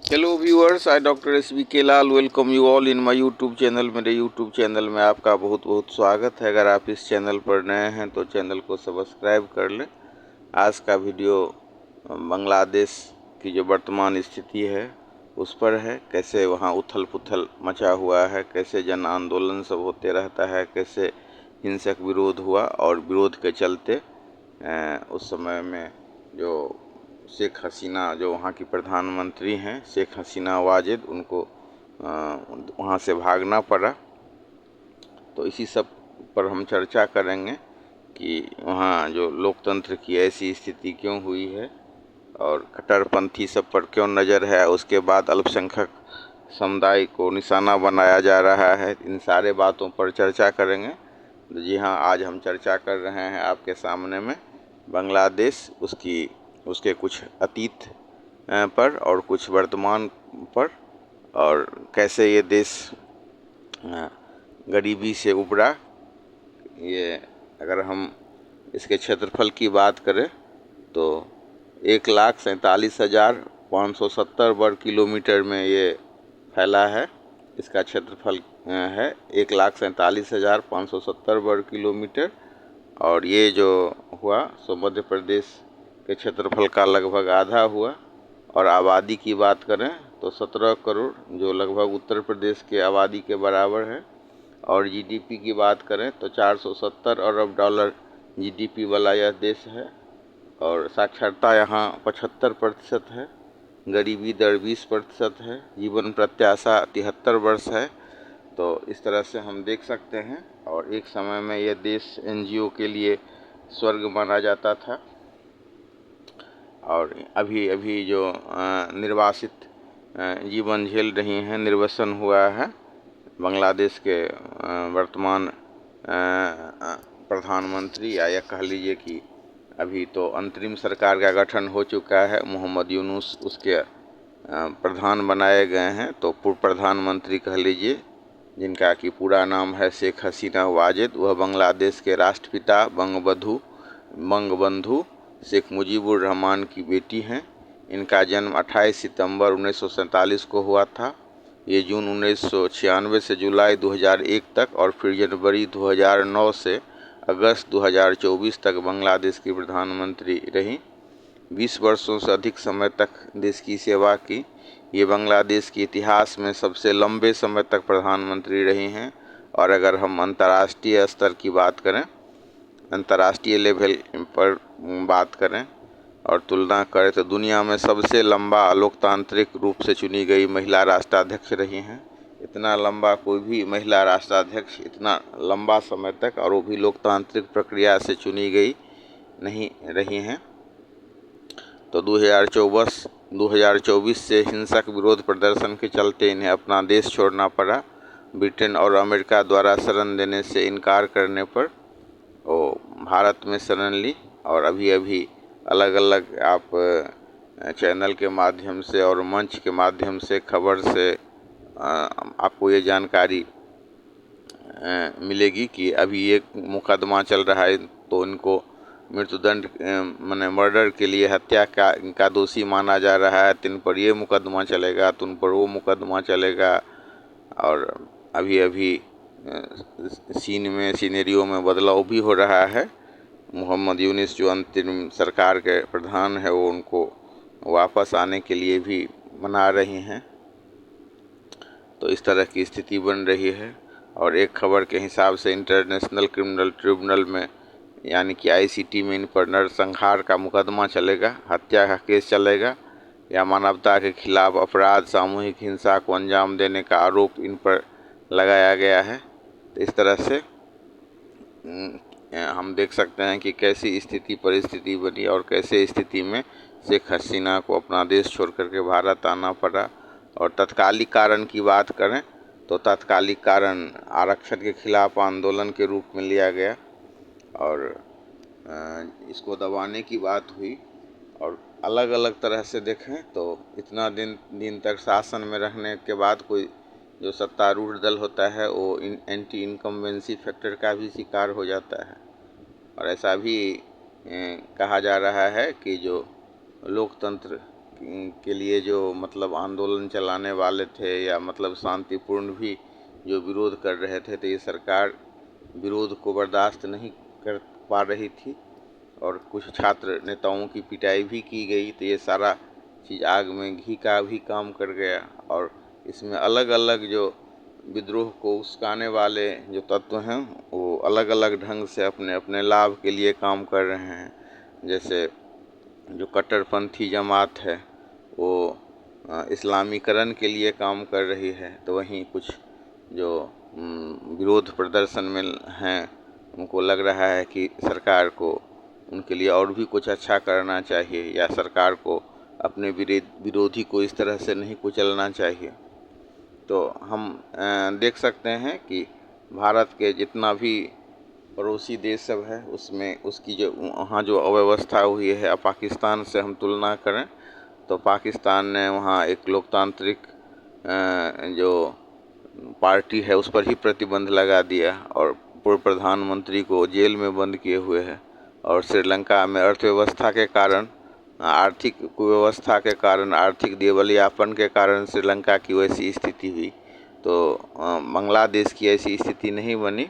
Hello viewers, I doctor S B K Lal welcome you all in my YouTube channel. मेरे YouTube channel में आपका बहुत बहुत स्वागत है। अगर आप इस चैनल पर नए हैं तो चैनल को सब्सक्राइब कर लें। आज का वीडियो बांग्लादेश की जो वर्तमान स्थिति है उस पर है। कैसे वहाँ उथल पुथल मचा हुआ है, कैसे जन आंदोलन सब होते रहता है, कैसे हिंसक विरोध हुआ और विरोध के चलते उस समय में जो शेख हसीना, जो वहाँ की प्रधानमंत्री हैं शेख हसीना वाजिद, उनको वहाँ से भागना पड़ा। तो इसी सब पर हम चर्चा करेंगे कि वहाँ जो लोकतंत्र की ऐसी स्थिति क्यों हुई है और कट्टरपंथी सब पर क्यों नज़र है। उसके बाद अल्पसंख्यक समुदाय को निशाना बनाया जा रहा है। इन सारे बातों पर चर्चा करेंगे। तो जी हाँ, आज हम चर्चा कर रहे हैं आपके सामने में बांग्लादेश, उसके कुछ अतीत पर और कुछ वर्तमान पर, और कैसे ये देश गरीबी से उबरा। ये अगर हम इसके क्षेत्रफल की बात करें तो 1,47,570 वर्ग किलोमीटर में ये फैला है। इसका क्षेत्रफल है 1,47,570 वर्ग किलोमीटर। और ये जो हुआ सो मध्य प्रदेश के क्षेत्रफल का लगभग आधा हुआ। और आबादी की बात करें तो 17 करोड़, जो लगभग उत्तर प्रदेश के आबादी के बराबर है। और जीडीपी की बात करें तो 470 अरब डॉलर जीडीपी वाला यह देश है। और साक्षरता यहाँ 75% है। गरीबी दर 20% है। जीवन प्रत्याशा 73 वर्ष है। तो इस तरह से हम देख सकते हैं। और एक समय में यह देश एनजीओ के लिए स्वर्ग माना जाता था। और अभी अभी जो निर्वासित जीवन झेल रही हैं, निर्वासन हुआ है बांग्लादेश के वर्तमान प्रधानमंत्री, या कह लीजिए कि अभी तो अंतरिम सरकार का गठन हो चुका है। मोहम्मद यूनुस उसके प्रधान बनाए गए हैं। तो पूर्व प्रधानमंत्री कह लीजिए, जिनका कि पूरा नाम है शेख हसीना वाजिद, वह बांग्लादेश के राष्ट्रपिता बंगबंधु शेख मुजीबुर रहमान की बेटी हैं। इनका जन्म 28 सितंबर 1947 को हुआ था। ये जून 1996 से जुलाई 2001 तक और फिर जनवरी 2009 से अगस्त 2024 तक बांग्लादेश की प्रधानमंत्री रहीं। 20 वर्षों से अधिक समय तक देश की सेवा की। ये बांग्लादेश के इतिहास में सबसे लंबे समय तक प्रधानमंत्री रही हैं। और अगर हम अंतर्राष्ट्रीय स्तर की बात करें, अंतर्राष्ट्रीय लेवल पर बात करें और तुलना करें तो दुनिया में सबसे लंबा लोकतांत्रिक रूप से चुनी गई महिला राष्ट्राध्यक्ष रही हैं। इतना लंबा कोई भी महिला राष्ट्राध्यक्ष इतना लंबा समय तक, और वो भी लोकतांत्रिक प्रक्रिया से चुनी गई, नहीं रही हैं। तो 2024 से हिंसक विरोध प्रदर्शन के चलते इन्हें अपना देश छोड़ना पड़ा। ब्रिटेन और अमेरिका द्वारा शरण देने से इनकार करने पर वो भारत में शरण ली। और अभी अभी अलग अलग आप चैनल के माध्यम से और मंच के माध्यम से, खबर से आपको ये जानकारी मिलेगी कि अभी एक मुकदमा चल रहा है। तो इनको मृत्युदंड माने मर्डर के लिए, हत्या का इनका दोषी माना जा रहा है। तो इन पर ये मुकदमा चलेगा, तो उन पर वो मुकदमा चलेगा। और अभी अभी सीनेरियो में बदलाव भी हो रहा है। मोहम्मद यूनुस जो अंतरिम सरकार के प्रधान है, वो उनको वापस आने के लिए भी मना रही हैं। तो इस तरह की स्थिति बन रही है। और एक खबर के हिसाब से इंटरनेशनल क्रिमिनल ट्रिब्यूनल में, यानी कि आईसीटी में, इन पर नरसंहार का मुकदमा चलेगा, हत्या का केस चलेगा, या मानवता के खिलाफ अपराध, सामूहिक हिंसा को अंजाम देने का आरोप इन पर लगाया गया है। तो इस तरह से हम देख सकते हैं कि कैसी स्थिति परिस्थिति बनी और कैसे स्थिति में शेख हसीना को अपना देश छोड़ करके भारत आना पड़ा। और तत्कालिक कारण की बात करें तो तत्कालिक कारण आरक्षण के खिलाफ आंदोलन के रूप में लिया गया और इसको दबाने की बात हुई। और अलग अलग तरह से देखें तो इतना दिन तक शासन में रहने के बाद कोई जो सत्तारूढ़ दल होता है वो एंटी इनकम्बेंसी फैक्टर का भी शिकार हो जाता है। और ऐसा भी कहा जा रहा है कि जो लोकतंत्र के लिए जो मतलब आंदोलन चलाने वाले थे या मतलब शांतिपूर्ण भी जो विरोध कर रहे थे, तो ये सरकार विरोध को बर्दाश्त नहीं कर पा रही थी और कुछ छात्र नेताओं की पिटाई भी की गई। तो ये सारा चीज़ आग में घी का भी काम कर गया और इसमें अलग अलग जो विद्रोह को उकसाने वाले जो तत्व हैं वो अलग अलग ढंग से अपने अपने लाभ के लिए काम कर रहे हैं। जैसे जो कट्टरपंथी जमात है वो इस्लामीकरण के लिए काम कर रही है, तो वहीं कुछ जो विरोध प्रदर्शन में हैं उनको लग रहा है कि सरकार को उनके लिए और भी कुछ अच्छा करना चाहिए या सरकार को अपने विरोधी को इस तरह से नहीं कुचलना चाहिए। तो हम देख सकते हैं कि भारत के जितना भी पड़ोसी देश सब है उसमें उसकी जो वहाँ जो अव्यवस्था हुई है, पाकिस्तान से हम तुलना करें तो पाकिस्तान ने वहाँ एक लोकतांत्रिक जो पार्टी है उस पर ही प्रतिबंध लगा दिया और पूर्व प्रधानमंत्री को जेल में बंद किए हुए है। और श्रीलंका में अर्थव्यवस्था के कारण, आर्थिक कुव्यवस्था के कारण, आर्थिक दिवालियापन के कारण श्रीलंका की वैसी स्थिति हुई। तो बांग्लादेश की ऐसी स्थिति नहीं बनी।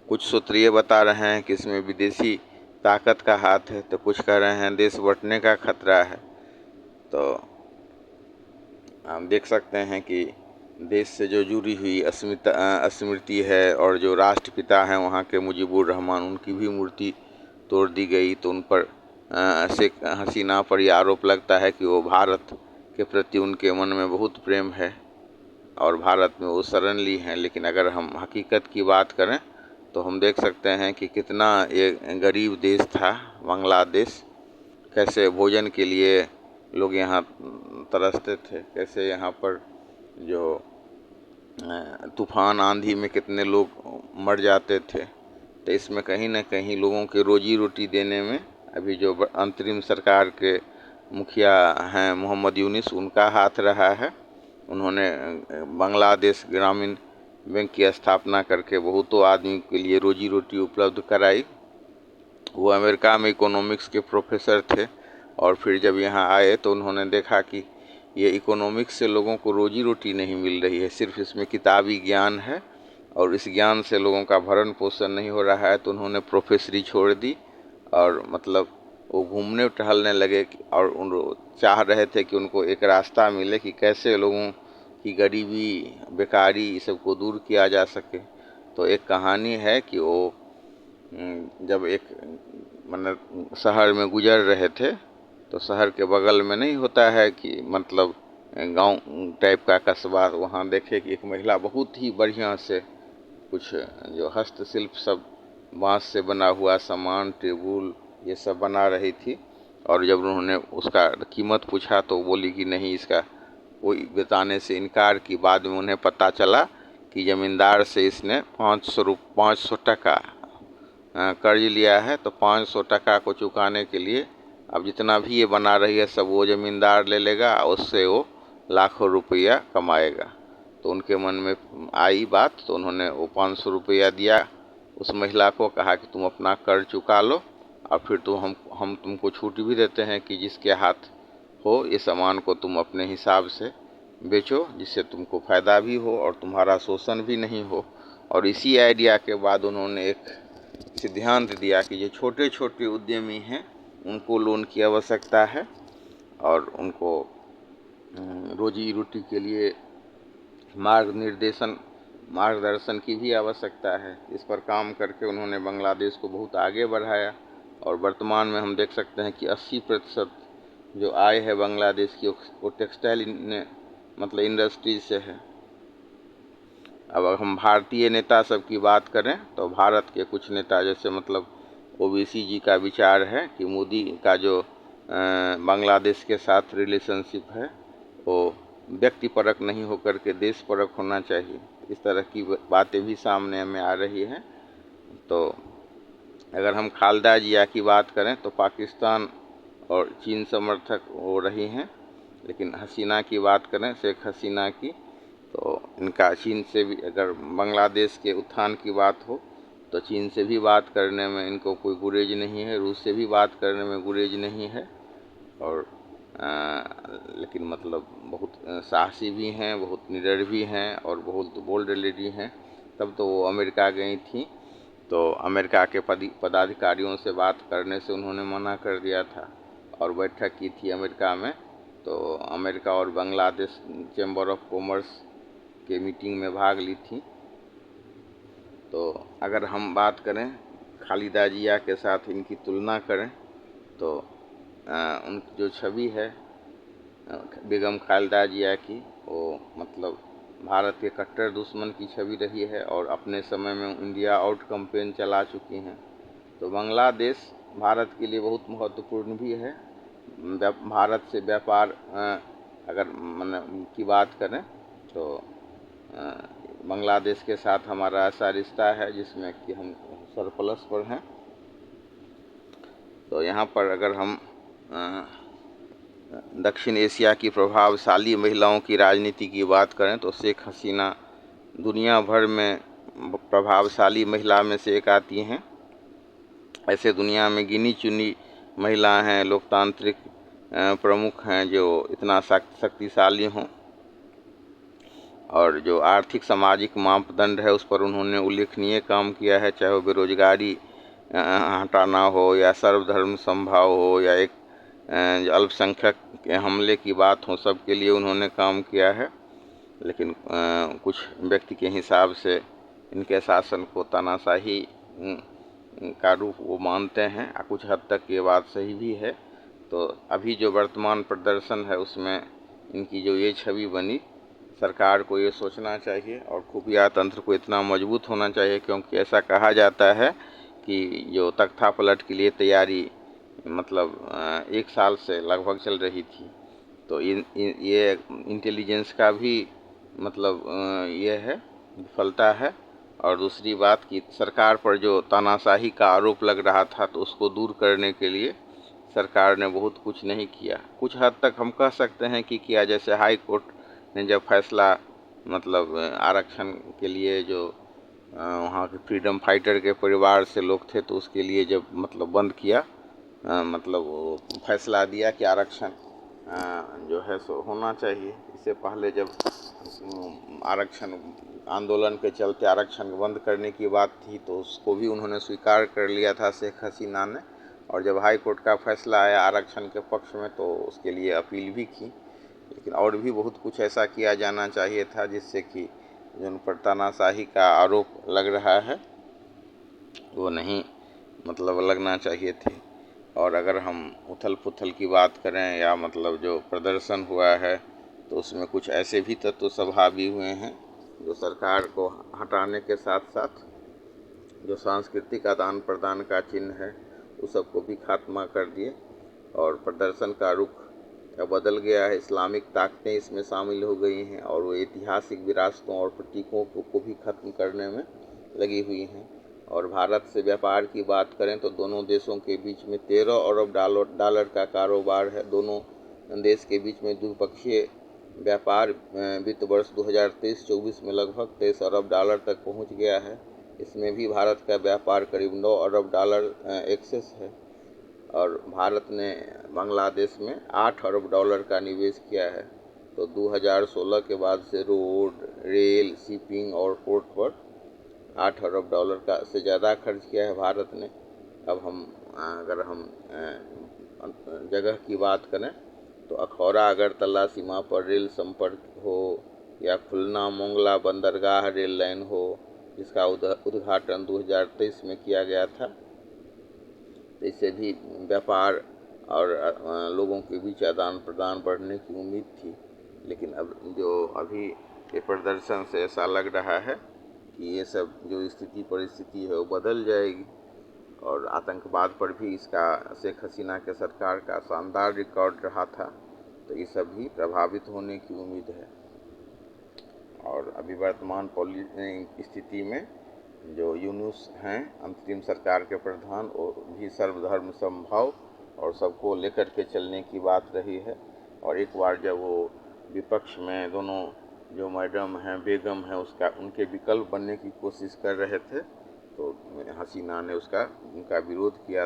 कुछ सूत्र ये बता रहे हैं कि इसमें विदेशी ताकत का हाथ है, तो कुछ कह रहे हैं देश बंटने का खतरा है। तो हम देख सकते हैं कि देश से जो जुड़ी हुई स्मृति है और जो राष्ट्रपिता हैं वहाँ के मुजीबुर रहमान, उनकी भी मूर्ति तोड़ दी गई। तो उन पर शेख हसीना पर यह आरोप लगता है कि वो भारत के प्रति उनके मन में बहुत प्रेम है और भारत में वो शरण ली हैं। लेकिन अगर हम हकीकत की बात करें तो हम देख सकते हैं कि कितना ये गरीब देश था बांग्लादेश, कैसे भोजन के लिए लोग यहाँ तरसते थे, कैसे यहाँ पर जो तूफान आंधी में कितने लोग मर जाते थे। तो इसमें कहीं ना कहीं लोगों के रोजी रोटी देने में अभी जो अंतरिम सरकार के मुखिया हैं मोहम्मद यूनिस, उनका हाथ रहा है। उन्होंने बांग्लादेश ग्रामीण बैंक की स्थापना करके बहुतों आदमी के लिए रोजी रोटी उपलब्ध कराई। वो अमेरिका में इकोनॉमिक्स के प्रोफेसर थे और फिर जब यहाँ आए तो उन्होंने देखा कि ये इकोनॉमिक्स से लोगों को रोजी रोटी नहीं मिल रही है, सिर्फ इसमें किताबी ज्ञान है और इस ज्ञान से लोगों का भरण पोषण नहीं हो रहा है। तो उन्होंने प्रोफेसरी छोड़ दी और मतलब वो घूमने टहलने लगे और उन चाह रहे थे कि उनको एक रास्ता मिले कि कैसे लोगों की गरीबी, बेकारी, ये सब को दूर किया जा सके। तो एक कहानी है कि वो जब एक मतलब शहर में गुजर रहे थे तो शहर के बगल में नहीं होता है कि मतलब गांव टाइप का कस्बा, वहाँ देखे कि एक महिला बहुत ही बढ़िया से कुछ जो हस्तशिल्प सब बांस से बना हुआ सामान, टेबुल ये सब बना रही थी। और जब उन्होंने उसका कीमत पूछा तो बोली कि नहीं, इसका कोई बताने से इनकार की। बाद में उन्हें पता चला कि ज़मींदार से इसने 500 टका कर्ज लिया है। तो 500 टका को चुकाने के लिए अब जितना भी ये बना रही है सब वो ज़मींदार ले लेगा, उससे वो लाखों रुपया कमाएगा। तो उनके मन में आई बात, तो उन्होंने वो 500 रुपया दिया उस महिला को, कहा कि तुम अपना कर्ज चुका लो और फिर तो हम तुमको छूट भी देते हैं कि जिसके हाथ हो ये सामान को तुम अपने हिसाब से बेचो, जिससे तुमको फ़ायदा भी हो और तुम्हारा शोषण भी नहीं हो। और इसी आइडिया के बाद उन्होंने एक सिद्धांत दिया कि जो छोटे छोटे उद्यमी हैं उनको लोन की आवश्यकता है और उनको रोजी रोटी के लिए मार्गदर्शन की भी आवश्यकता है। इस पर काम करके उन्होंने बांग्लादेश को बहुत आगे बढ़ाया और वर्तमान में हम देख सकते हैं कि 80% जो आय है बांग्लादेश की वो टेक्सटाइल मतलब इंडस्ट्रीज से है। अब हम भारतीय नेता सब की बात करें तो भारत के कुछ नेता जैसे मतलब ओवैसी जी का विचार है कि मोदी का जो बांग्लादेश के साथ रिलेशनशिप है वो व्यक्तिपरक नहीं होकर के देश परक होना चाहिए। इस तरह की बातें भी सामने में आ रही हैं। तो अगर हम खालदा जिया की बात करें तो पाकिस्तान और चीन समर्थक हो रही हैं, लेकिन हसीना की बात करें, शेख हसीना की, तो इनका चीन से भी, अगर बांग्लादेश के उत्थान की बात हो तो चीन से भी बात करने में इनको कोई गुरेज नहीं है, रूस से भी बात करने में गुरेज नहीं है। और लेकिन मतलब बहुत साहसी भी हैं, बहुत निडर भी हैं और बहुत बोल्ड लेडी हैं। तब तो वो अमेरिका गई थी, तो अमेरिका के पदाधिकारियों से बात करने से उन्होंने मना कर दिया था और बैठक की थी अमेरिका में। तो अमेरिका और बांग्लादेश चैम्बर ऑफ कॉमर्स के मीटिंग में भाग ली थी। तो अगर हम बात करें खालिदा जिया के साथ इनकी तुलना करें तो उनकी जो छवि है बेगम खालिदा जिया की, वो मतलब भारत के कट्टर दुश्मन की छवि रही है और अपने समय में इंडिया आउट कैंपेन चला चुकी हैं। तो बांग्लादेश भारत के लिए बहुत महत्वपूर्ण भी है। भारत से व्यापार अगर की बात करें तो बांग्लादेश के साथ हमारा ऐसा रिश्ता है जिसमें कि हम सरप्लस पर हैं। तो यहाँ पर अगर हम दक्षिण एशिया की प्रभावशाली महिलाओं की राजनीति की बात करें तो शेख हसीना दुनिया भर में प्रभावशाली महिला में से एक आती हैं। ऐसे दुनिया में गिनी चुनी महिला हैं, लोकतांत्रिक प्रमुख हैं जो इतना शक्तिशाली हों और जो आर्थिक सामाजिक मापदंड है उस पर उन्होंने उल्लेखनीय काम किया है, चाहे वो बेरोजगारी हटाना हो या सर्वधर्म समभाव हो या एक अल्पसंख्यक के हमले की बात हो, सबके लिए उन्होंने काम किया है। लेकिन कुछ व्यक्ति के हिसाब से इनके शासन को तानाशाही का रूप वो मानते हैं, कुछ हद तक ये बात सही भी है। तो अभी जो वर्तमान प्रदर्शन है उसमें इनकी जो ये छवि बनी, सरकार को ये सोचना चाहिए और खुफिया तंत्र को इतना मजबूत होना चाहिए, क्योंकि ऐसा कहा जाता है कि जो तख्ता पलट के लिए तैयारी मतलब 1 साल से लगभग चल रही थी। तो ये इंटेलिजेंस का भी मतलब ये है, विफलता है। और दूसरी बात कि सरकार पर जो तानाशाही का आरोप लग रहा था तो उसको दूर करने के लिए सरकार ने बहुत कुछ नहीं किया। कुछ हद तक हम कह सकते हैं कि किया, जैसे हाई कोर्ट ने जब फैसला मतलब आरक्षण के लिए जो वहाँ के फ्रीडम फाइटर के परिवार से लोग थे तो उसके लिए जब मतलब बंद किया, मतलब वो फैसला दिया कि आरक्षण जो है सो होना चाहिए। इससे पहले जब आरक्षण आंदोलन के चलते आरक्षण बंद करने की बात थी तो उसको भी उन्होंने स्वीकार कर लिया था शेख हसीना ने, और जब हाई कोर्ट का फैसला आया आरक्षण के पक्ष में तो उसके लिए अपील भी की। लेकिन और भी बहुत कुछ ऐसा किया जाना चाहिए था जिससे कि जिन पर तानाशाही का आरोप लग रहा है वो नहीं मतलब लगना चाहिए थे। और अगर हम उथल पुथल की बात करें या मतलब जो प्रदर्शन हुआ है तो उसमें कुछ ऐसे भी तत्व स्वाभावी हुए हैं जो सरकार को हटाने के साथ साथ जो सांस्कृतिक आदान प्रदान का चिन्ह है उस सबको भी खात्मा कर दिए और प्रदर्शन का रुख बदल गया है। इस्लामिक ताकतें इसमें शामिल हो गई हैं और वो ऐतिहासिक विरासतों और प्रतीकों को भी खत्म करने में लगी हुई हैं। और भारत से व्यापार की बात करें तो दोनों देशों के बीच में 13 अरब डॉलर का कारोबार है। दोनों देश के बीच में द्विपक्षीय व्यापार वित्त वर्ष 2023-24 में लगभग 23 अरब डॉलर तक पहुंच गया है। इसमें भी भारत का व्यापार करीब 9 अरब डॉलर एक्सेस है और भारत ने बांग्लादेश में 8 अरब डॉलर का निवेश किया है। तो 2016 के बाद से रोड, रेल, शिपिंग और पोर्ट पर 8 अरब डॉलर का से ज़्यादा खर्च किया है भारत ने। अब हम अगर हम जगह की बात करें तो अखौरा अगरतला सीमा पर रेल संपर्क हो या खुलना मोंगला बंदरगाह रेल लाइन हो जिसका उद्घाटन 2023 में किया गया था, तो इससे भी व्यापार और लोगों के बीच आदान प्रदान बढ़ने की उम्मीद थी। लेकिन अब जो अभी ये प्रदर्शन से ऐसा लग रहा है कि ये सब जो स्थिति परिस्थिति है वो बदल जाएगी और आतंकवाद पर भी इसका शेख हसीना के सरकार का शानदार रिकॉर्ड रहा था, तो ये सब भी प्रभावित होने की उम्मीद है। और अभी वर्तमान स्थिति में जो यूनुस हैं अंतरिम सरकार के प्रधान, वो भी सर्वधर्म समभाव और सबको लेकर के चलने की बात रही है। और एक बार जब वो विपक्ष में दोनों जो मैडम हैं बेगम हैं उनके विकल्प बनने की कोशिश कर रहे थे तो हसीना ने उनका विरोध किया।